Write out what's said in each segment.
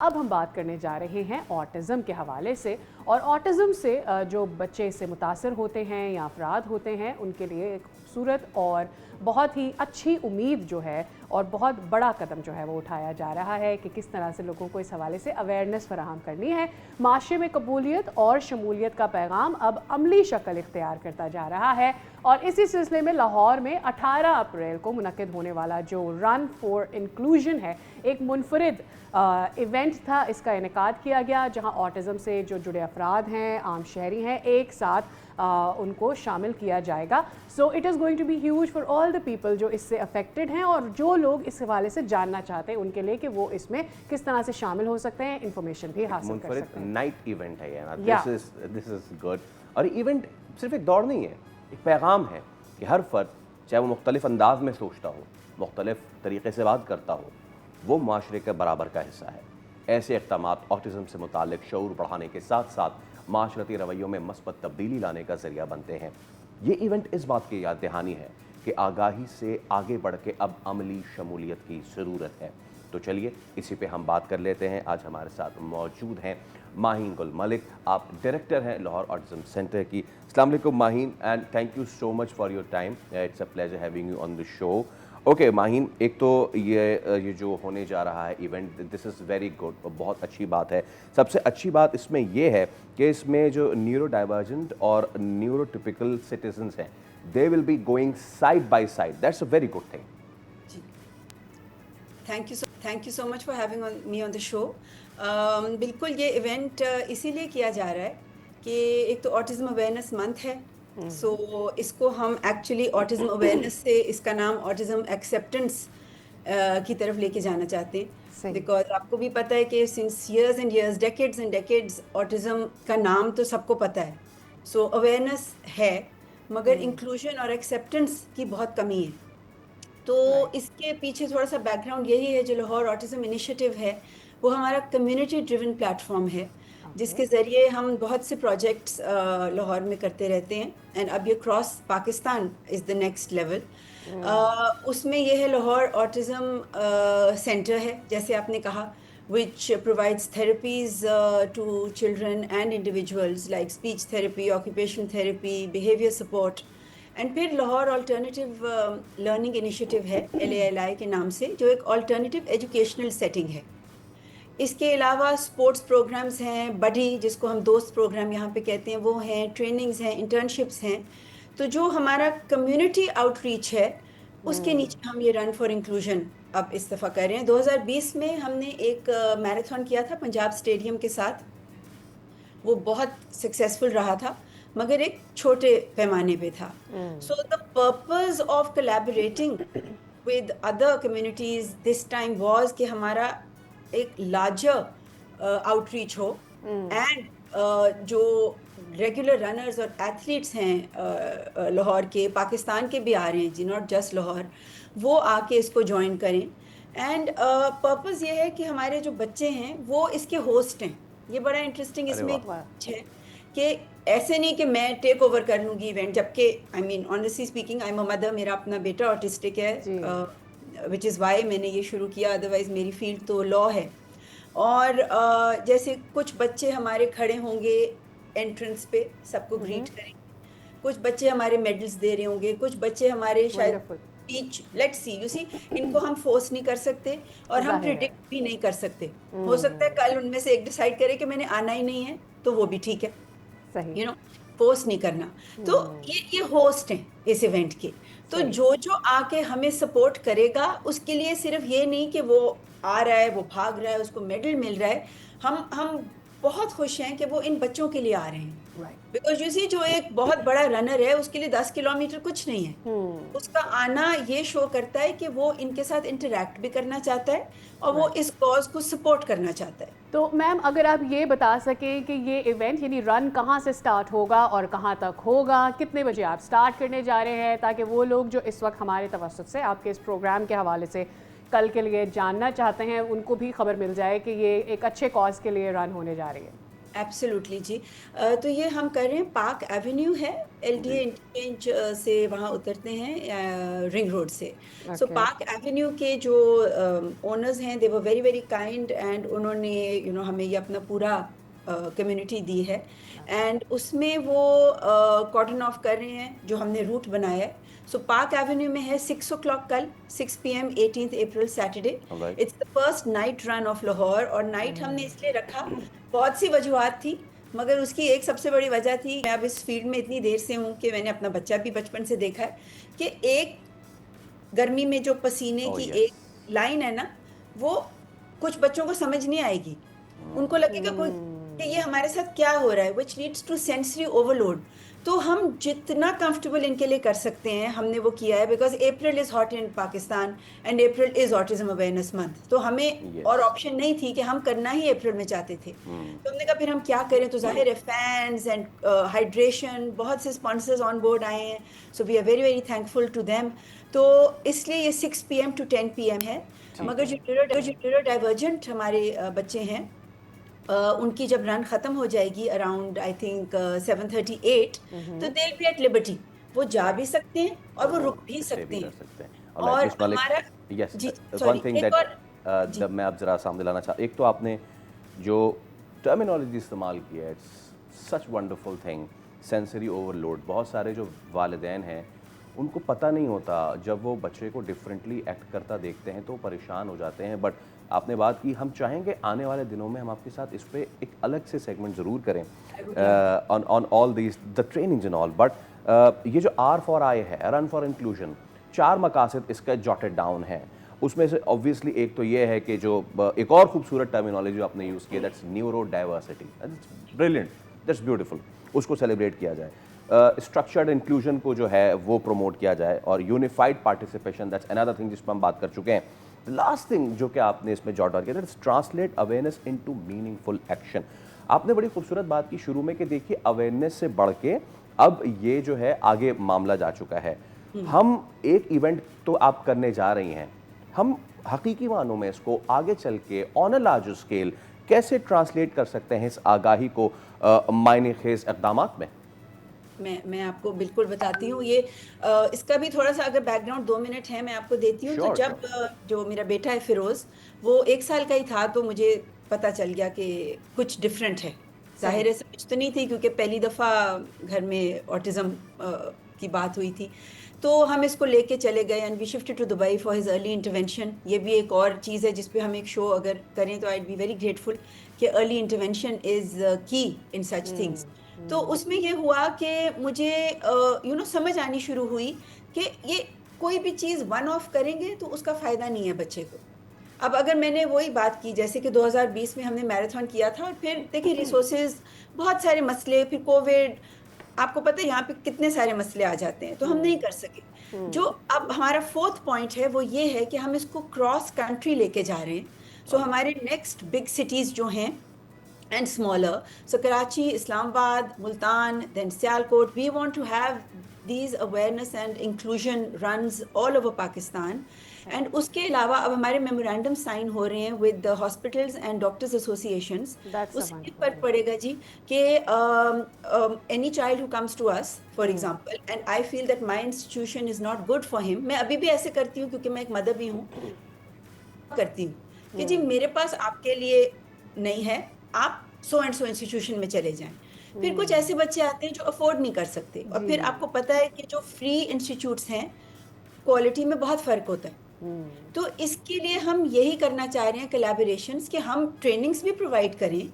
अब हम बात करने जा रहे हैं ऑटिज़म के हवाले से। और ऑटिज़म से जो बच्चे इससे मुतासर होते हैं या अफराद होते हैं उनके लिए एक खूबसूरत और बहुत ही अच्छी उम्मीद जो है और बहुत बड़ा कदम जो है वो उठाया जा रहा है कि किस तरह से लोगों को इस हवाले से अवेयरनेस फराहम करनी है। माशरे में कबूलियत और शमूलियत का पैगाम अब अमली शक्ल इख्तियार करता जा रहा है और इसी सिलसिले में लाहौर में 18 अप्रैल को मुनक्किद होने वाला जो रन फॉर इंक्लूजन है, एक मुनफरिद इवेंट था। इसका इनेकाद किया गया जहां ऑटिज़म से जो जुड़े अफराद हैं, आम शहरी हैं, एक साथ उनको शामिल किया जाएगा। So it is going to be huge for all the people जो इससे अफेक्टेड हैं और जो लोग इस हवाले से जानना चाहते हैं उनके लिए कि वो इसमें किस तरह से शामिल हो सकते हैं, इंफॉर्मेशन भी हासिल कर सकते हैं। नाइट इवेंट है यार, दिस इज गुड। और इवेंट सिर्फ एक दौड़ नहीं है, एक पैगाम है कि हर फर्द चाहे वो मुख्तलिफ अंदाज में सोचता हो, मुख्तलिफ तरीके से बात करता हो, वो माशरे के बराबर का हिस्सा है। ऐसे इक़दामात ऑटिज़म से मुतालिक शऊर बढ़ाने के साथ साथ माशरती रवैयों में मस्बत तब्दीली लाने का ज़रिया बनते हैं। ये इवेंट इस बात की याद दहानी है कि आगाही से आगे बढ़ के अब अमली शमूलियत की ज़रूरत है। तो चलिए इसी पे हम बात कर लेते हैं। आज हमारे साथ मौजूद हैं माहीन गुल मलिक, आप डायरेक्टर हैं लाहौर ऑटिज़म सेंटर की। अस्सलाम वालेकुम Maheen, and thank you so much for your time. It's a pleasure having you on the show. Okay Maheen, एक तो ये जो होने जा रहा है event, this is very good, बहुत अच्छी बात है। सबसे अच्छी बात इसमें यह है कि इसमें जो न्यूरो डाइवर्जेंट और न्यूरोटिपिकल सिटीजन्स हैं, they will be going side by side. That's a very good thing. Thank you so much for having me on the show. बिल्कुल, ये इवेंट इसीलिए किया जा रहा है कि एक तो ऑटिज़म अवेयरनेस मंथ है, सो इसको हम एक्चुअली ऑटिज़म अवेयरनेस से इसका नाम ऑटिज़म एक्सेप्टेंस की तरफ लेके जाना चाहते हैं। बिकॉज आपको भी पता है कि since years and years, decades and decades, autism का नाम तो सबको पता है। सो अवेयरनेस है मगर इंक्लूजन और एक्सेप्टेंस की बहुत कमी है। तो इसके पीछे थोड़ा सा बैकग्राउंड यही है। जो लाहौर ऑटिज़म इनिशिएटिव है वो हमारा कम्युनिटी ड्रिवन प्लेटफॉर्म है, जिसके ज़रिए हम बहुत से प्रोजेक्ट्स लाहौर में करते रहते हैं। एंड अब ये cross Pakistan is the next level. उसमें ये है लाहौर ऑटिज़म सेंटर है, जैसे आपने कहा, which provides therapies to children and individuals like speech therapy, occupational therapy, behavior support. And फिर लाहौर अल्टरनेटिव लर्निंग इनिशिएटिव है LALI के नाम से, जो एक अल्टरनेटिव एजुकेशनल सेटिंग है। इसके अलावा स्पोर्ट्स प्रोग्राम्स हैं, बडी जिसको हम दोस्त प्रोग्राम यहाँ पे कहते हैं, वो हैं, ट्रेनिंग्स हैं, इंटर्नशिप्स हैं। तो जो हमारा कम्युनिटी आउटरीच है उसके नीचे हम ये रन फॉर इंक्लूजन अब इस दफ़ा कर रहे हैं। 2020 में हमने एक मैराथन किया था पंजाब स्टेडियम के साथ, वो बहुत सक्सेसफुल रहा था मगर एक छोटे पैमाने पे था। So the purpose of collaborating with other communities this time was कि हमारा एक लार्जर आउटरीच हो एंड जो रेगुलर रनर्स और एथलीट्स हैं लाहौर के, पाकिस्तान के भी आ रहे हैं जी, नॉट जस्ट लाहौर, वो आके इसको ज्वाइन करें। एंड पर्पस ये है कि हमारे जो बच्चे हैं वो इसके होस्ट हैं। ये बड़ा इंटरेस्टिंग इसमें है कि ऐसे नहीं कि मैं टेक ओवर कर लूँगी इवेंट, जबकि I mean honestly speaking I am a mother, मेरा अपना बेटा ऑटिस्टिक है, विच इज़ वाई मैंने ये शुरू किया, अदरवाइज़ मेरी फील्ड तो लॉ है। और जैसे कुछ बच्चे हमारे खड़े होंगे एंट्रेंस पे, सबको ग्रीट करेंगे, कुछ बच्चे हमारे मेडल्स दे रहे होंगे, कुछ बच्चे हमारे शायद speech, let's see, you see, इनको हम फोर्स नहीं कर सकते और हम प्रिडिक्ट भी नहीं कर सकते। हो सकता है कल उनमें से एक डिसाइड करे कि मैंने आना ही नहीं है, तो वो भी ठीक है, यू नो, फोर्स नहीं करना। तो ये होस्ट हैं इस इवेंट के। तो जो आके हमें सपोर्ट करेगा उसके लिए सिर्फ ये नहीं कि वो आ रहा है, वो भाग रहा है, उसको मेडल मिल रहा है। हम बहुत खुश हैं कि वो इन बच्चों के लिए आ रहे हैं। बिकॉज यू सी, जो एक बहुत बड़ा रनर है उसके लिए 10 किलोमीटर कुछ नहीं है। उसका आना ये शो करता है कि वो इनके साथ इंटरेक्ट भी करना चाहता है और वो इस कॉज को सपोर्ट करना चाहता है। तो मैम, अगर आप ये बता सकें कि ये इवेंट यानी रन कहाँ से स्टार्ट होगा और कहाँ तक होगा, कितने बजे आप स्टार्ट करने जा रहे हैं, ताकि वो लोग जो इस वक्त हमारे तवस्सुत से आपके इस प्रोग्राम के हवाले से कल के लिए जानना चाहते हैं, उनको भी खबर मिल जाए कि ये एक अच्छे कॉज के लिए रन होने जा रही है। एब्सोल्युटली जी। तो ये हम कर रहे हैं, पार्क एवेन्यू है, एलडीए जी। इंटरचेंज से वहाँ उतरते हैं रिंग रोड से। So okay. पार्क एवेन्यू के जो ओनर्स हैं, they were very very kind, and उन्होंने हमें ये अपना पूरा कम्युनिटी दी है, एंड उसमें वो कॉर्डन ऑफ कर रहे हैं जो हमने रूट बनाया है। सो पार्क एवेन्यू में है 6 o'clock कल, 6 PM 18th April Saturday. Alright. It's the first night run of Lahore, और नाइट हमने इसलिए रखा, बहुत सी वजूहत थी, मगर उसकी एक सबसे बड़ी वजह थी, मैं अब इस फील्ड में इतनी देर से हूँ कि मैंने अपना बच्चा भी बचपन से देखा है कि एक गर्मी में जो पसीने ओह की यस। एक लाइन है ना, वो कुछ बच्चों को समझ नहीं आएगी। उनको लगेगा कोई कि ये हमारे साथ क्या हो रहा है, which leads to sensory overload. तो हम जितना कंफर्टेबल इनके लिए कर सकते हैं हमने वो किया है, because April is hot in Pakistan, and April is autism awareness month. तो हमें और यस। ऑप्शन नहीं थी कि हम करना ही अप्रैल में चाहते थे। तो हमने कहा फिर हम क्या करें, तो जाहिर है फैंस एंड हाइड्रेशन, बहुत से स्पॉन्सर्स ऑन बोर्ड आए हैं, so we are very very thankful to them. तो इसलिए ये 6 PM to 10 PM है। मगर जो न्यूरो डाइवर्जेंट हमारे बच्चे हैं, उनकी जब रन ख़त्म हो जाएगी अराउंड आई थिंक 7:38, तो दे बी एट लिबर्टी, वो जा भी सकते हैं और वो रुक भी स्टे सकते भी कर हैं। सकते हैं। और ऑलराइट मिस मालिक, हमारा यस, जी वन सॉरी थिंग एक दैट और जी जब मैं आप जरा सामने लाना चाह, एक तो आपने जो टर्मिनोलॉजी इस्तेमाल की है, it's such wonderful thing, sensory overload. बहुत सारे जो वालिदैन हैं उनको पता नहीं होता, जब वो बच्चे को डिफरेंटली एक्ट करता देखते हैं तो परेशान हो जाते हैं। बट आपने बात की, हम चाहेंगे आने वाले दिनों में हम आपके साथ इस पर एक अलग से सेगमेंट ज़रूर करें on all these the trainings and all. But ये जो R for I है, रन फॉर इंक्लूजन, 4 मकासद इसका जॉटेड डाउन है। उसमें से ऑब्वियसली एक तो ये है कि जो एक और खूबसूरत टर्मिनोलॉजी आपने यूज़ की, that's neuro diversity, that's brilliant, that's beautiful, उसको सेलिब्रेट किया जाए। स्ट्रक्चर्ड इंक्लूजन को जो है वो प्रमोट किया जाए, और unified participation, that's another thing जिस पर हम बात कर चुके हैं। लास्ट थिंग जो कि आपने इसमें जॉट डाउन किया, that's translate awareness into meaningful action. आपने बड़ी खूबसूरत बात की शुरू में कि देखिए अवेयरनेस से बढ़ के अब ये जो है आगे मामला जा चुका है। हम एक इवेंट तो आप करने जा रही हैं, हम हकीकी मानों में इसको आगे चल के ऑन अ लार्ज स्केल कैसे ट्रांसलेट कर सकते हैं इस आगाही को मायने खेज इक़दामात में? मैं आपको बिल्कुल बताती हूँ ये। इसका भी थोड़ा सा अगर बैकग्राउंड 2 मिनट है मैं आपको देती हूँ। तो श्योर जब श्योर। जो मेरा बेटा है फिरोज़, वो 1 साल का ही था, तो मुझे पता चल गया कि कुछ डिफरेंट है। सही। जाहिर है समझ तो नहीं थी, क्योंकि पहली दफ़ा घर में ऑटिज़म की बात हुई थी। तो हम इसको लेके चले गए, and we shifted to Dubai for his early intervention. ये भी एक और चीज़ है जिस पे हम एक शो अगर करें तो आई बी वेरी ग्रेटफुल कि अर्ली इंटरवेंशन इज़ की इन सच थिंग्स। तो उसमें ये हुआ कि मुझे समझ आनी शुरू हुई कि ये कोई भी चीज़ वन ऑफ करेंगे तो उसका फ़ायदा नहीं है बच्चे को। अब अगर मैंने वही बात की, जैसे कि 2020 में हमने मैराथन किया था, और फिर देखिए रिसोर्सेज, बहुत सारे मसले, फिर कोविड, आपको पता है यहाँ पे कितने सारे मसले आ जाते हैं, तो हम नहीं कर सके। जो अब हमारा 4th पॉइंट है वो ये है कि हम इसको क्रॉस कंट्री लेके जा रहे हैं। सो हमारे नेक्स्ट बिग सिटीज़ जो हैं and smaller, so Karachi, Islamabad, Multan, then Sialkot, we want to have these awareness and inclusion runs all over Pakistan. And उसके अलावा अब हमारे मेमोरेंडम साइन हो रहे हैं with the hospitals and doctors associations. That's a उससे wonderful फर्क thing. पड़ेगा जी कि any child who comes to us for example, and I feel that my institution is not good for him. मैं अभी भी ऐसे करती हूँ क्योंकि मैं एक मदर भी हूँ, करती हूँ कि जी मेरे पास आपके लिए नहीं है, आप सो एंड सो इंस्टीट्यूशन में चले जाएं। फिर कुछ ऐसे बच्चे आते हैं जो अफोर्ड नहीं कर सकते, और फिर आपको पता है कि जो फ्री इंस्टीट्यूट्स हैं, क्वालिटी में बहुत फ़र्क होता है। तो इसके लिए हम यही करना चाह रहे हैं कोलैबोरेशंस, कि हम ट्रेनिंग्स भी प्रोवाइड करें,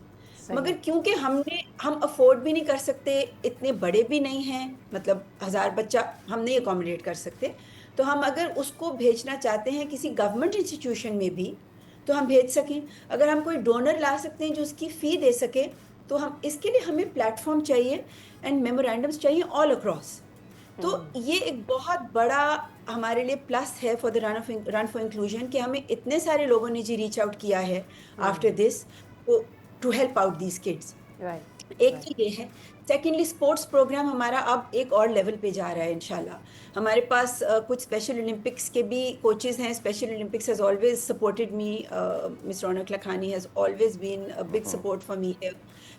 मगर क्योंकि हम अफोर्ड भी नहीं कर सकते, इतने बड़े भी नहीं हैं, मतलब 1000 बच्चा हम नहीं अकोमोडेट कर सकते। तो हम अगर उसको भेजना चाहते हैं किसी गवर्नमेंट इंस्टीट्यूशन में भी, तो हम भेज सकें। अगर हम कोई डोनर ला सकते हैं जो उसकी फ़ी दे सके, तो हम इसके लिए हमें प्लेटफॉर्म चाहिए एंड मेमोरेंडम्स चाहिए ऑल अक्रॉस। तो ये एक बहुत बड़ा हमारे लिए प्लस है for the run for inclusion, कि हमें इतने सारे लोगों ने जी रीच आउट किया है after this to help out these kids. Right. एक तो ये है। सेकेंडली स्पोर्ट्स प्रोग्राम हमारा अब एक और लेवल पे जा रहा है इंशाल्लाह। हमारे पास कुछ स्पेशल ओलंपिक्स के भी कोचेस हैं। Special Olympics has always supported me, Miss Raunak Lakhani has always been a big support for me here.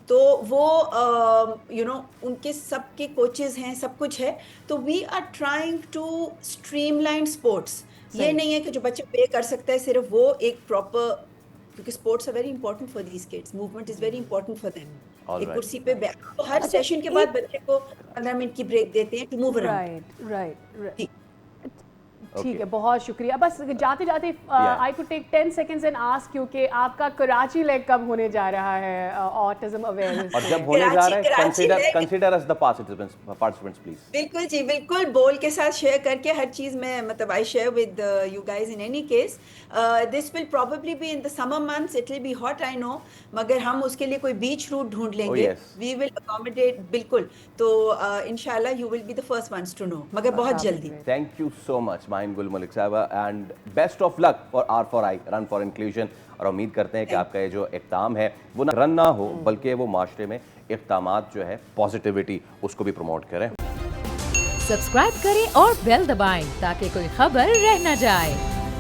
तो वो उनके सबके कोचेस हैं, सब कुछ है। तो we are trying to streamline sports. ये नहीं है कि जो बच्चा पे कर सकता है सिर्फ वो एक प्रॉपर, क्योंकि sports are very important for these kids, movement is very important for them. एक कुर्सी पे बैठ तो हर सेशन के बाद बच्चे को 15 मिनट की ब्रेक देते हैं टू मूव अराउंड। राइट। ठीक है, बहुत शुक्रिया। बस जाते जाते I could take 10 seconds and ask, क्योंकि आपका कराची लेग कब होने जा रहा है ऑटिज्म अवेयरनेस? और जब होने जा रहा है, consider us the participants please. बिल्कुल जी, बिल्कुल। बोल के साथ शेयर करके हर चीज में, मतलब I share with you guys in any case. This will probably be in the summer months, it will be hot I know, मगर हम उसके लिए कोई बीच रूट ढूंढ लेंगे। वी विल अकोमोडेट, बिल्कुल। तो इंशाल्लाह you will be the first ones to know, मगर बहुत जल्दी। थैंक यू सो मच गुल मलिक साहबा, and best of luck for R4I, run for inclusion. और उम्मीद करते हैं कि आपका ये जो इक़दाम है वो ना रन ना हो, बल्कि वो माशरे में इक़दामात जो है पॉजिटिविटी उसको भी प्रमोट करें। सब्सक्राइब करें और बेल दबाएं ताकि कोई खबर रह न जाए।